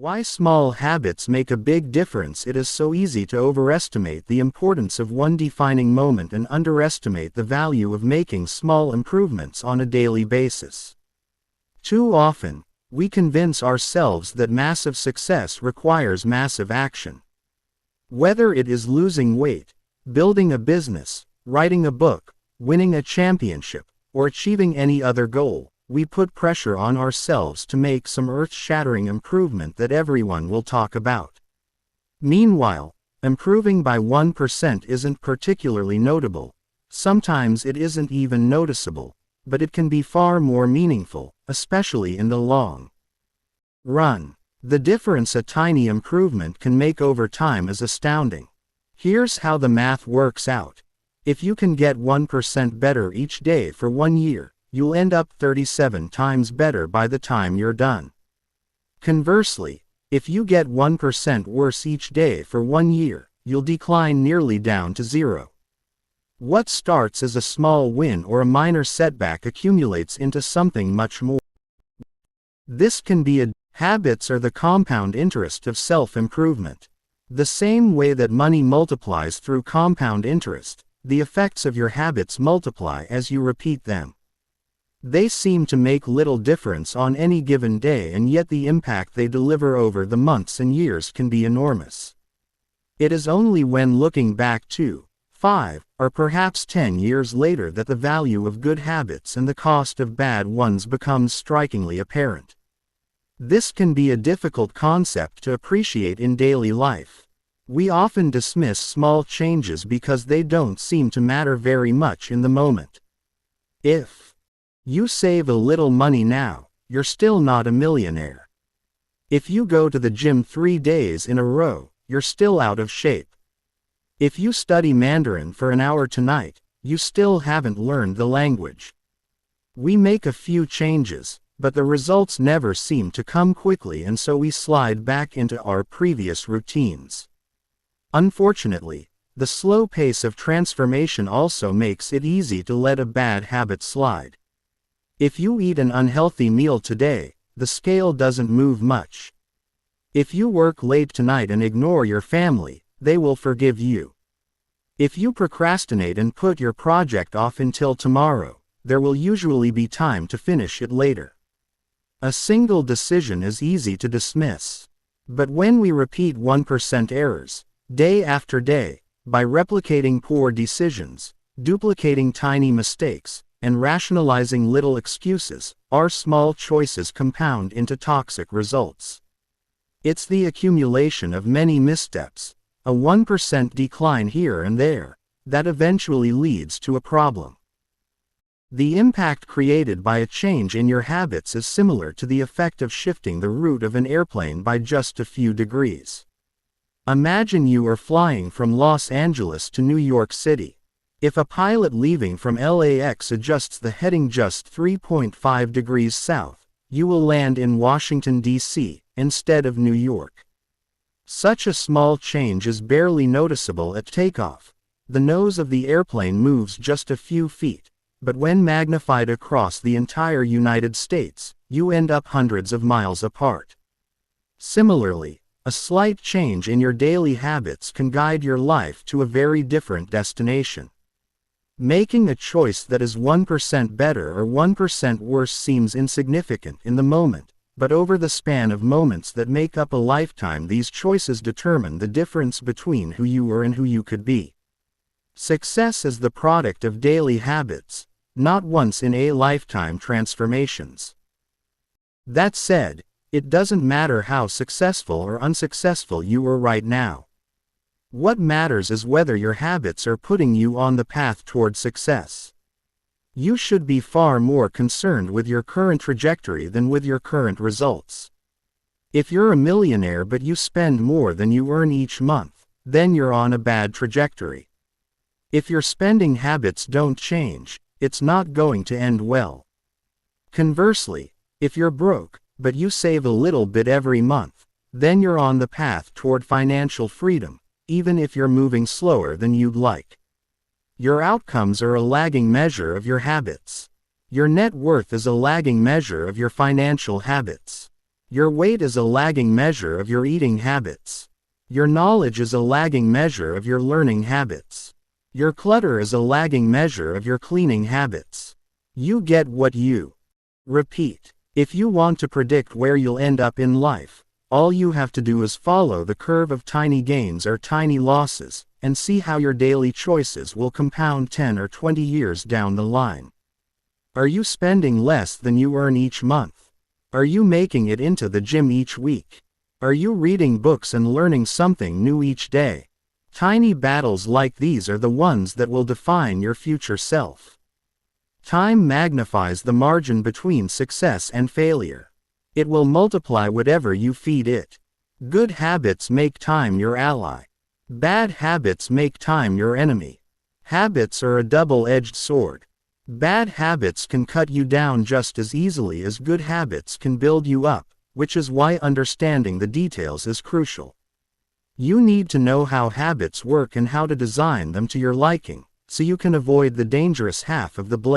Why small habits make a big difference. It is so easy to overestimate the importance of one defining moment and underestimate the value of making small improvements on a daily basis. Too often, we convince ourselves that massive success requires massive action. Whether it is losing weight, building a business, writing a book, winning a championship, or achieving any other goal, we put pressure on ourselves to make some earth-shattering improvement that everyone will talk about. Meanwhile, improving by 1% isn't particularly notable. Sometimes it isn't even noticeable, but it can be far more meaningful, especially in the long run. The difference a tiny improvement can make over time is astounding. Here's how the math works out. If you can get 1% better each day for 1 year, you'll end up 37 times better by the time you're done. Conversely, if you get 1% worse each day for 1 year, you'll decline nearly down to zero. What starts as a small win or a minor setback accumulates into something much more. This can be habits are the compound interest of self-improvement. The same way that money multiplies through compound interest, the effects of your habits multiply as you repeat them. They seem to make little difference on any given day, and yet the impact they deliver over the months and years can be enormous. It is only when looking back 2, 5, or perhaps 10 years later that the value of good habits and the cost of bad ones becomes strikingly apparent. This can be a difficult concept to appreciate in daily life. We often dismiss small changes because they don't seem to matter very much in the moment. If you save a little money now, you're still not a millionaire. If you go to the gym 3 days in a row, you're still out of shape. If you study Mandarin for an hour tonight, you still haven't learned the language. We make a few changes, but the results never seem to come quickly, and so we slide back into our previous routines. Unfortunately, the slow pace of transformation also makes it easy to let a bad habit slide. If you eat an unhealthy meal today, the scale doesn't move much. If you work late tonight and ignore your family, they will forgive you. If you procrastinate and put your project off until tomorrow, there will usually be time to finish it later. A single decision is easy to dismiss. But when we repeat 1% errors, day after day, by replicating poor decisions, duplicating tiny mistakes, and rationalizing little excuses, our small choices compound into toxic results. It's the accumulation of many missteps, a 1% decline here and there, that eventually leads to a problem. The impact created by a change in your habits is similar to the effect of shifting the route of an airplane by just a few degrees. Imagine you are flying from Los Angeles to New York City. If a pilot leaving from LAX adjusts the heading just 3.5 degrees south, you will land in Washington, D.C., instead of New York. Such a small change is barely noticeable at takeoff. The nose of the airplane moves just a few feet, but when magnified across the entire United States, you end up hundreds of miles apart. Similarly, a slight change in your daily habits can guide your life to a very different destination. Making a choice that is 1% better or 1% worse seems insignificant in the moment, but over the span of moments that make up a lifetime, these choices determine the difference between who you were and who you could be. Success is the product of daily habits, not once-in-a-lifetime transformations. That said, it doesn't matter how successful or unsuccessful you are right now. What matters is whether your habits are putting you on the path toward success. You should be far more concerned with your current trajectory than with your current results. If you're a millionaire but you spend more than you earn each month, then you're on a bad trajectory. If your spending habits don't change, it's not going to end well. Conversely, if you're broke, but you save a little bit every month, then you're on the path toward financial freedom, even if you're moving slower than you'd like. Your outcomes are a lagging measure of your habits. Your net worth is a lagging measure of your financial habits. Your weight is a lagging measure of your eating habits. Your knowledge is a lagging measure of your learning habits. Your clutter is a lagging measure of your cleaning habits. You get what you repeat. If you want to predict where you'll end up in life, all you have to do is follow the curve of tiny gains or tiny losses, and see how your daily choices will compound 10 or 20 years down the line. Are you spending less than you earn each month? Are you making it into the gym each week? Are you reading books and learning something new each day? Tiny battles like these are the ones that will define your future self. Time magnifies the margin between success and failure. It will multiply whatever you feed it. Good habits make time your ally. Bad habits make time your enemy. Habits are a double-edged sword. Bad habits can cut you down just as easily as good habits can build you up, which is why understanding the details is crucial. You need to know how habits work and how to design them to your liking, so you can avoid the dangerous half of the blade.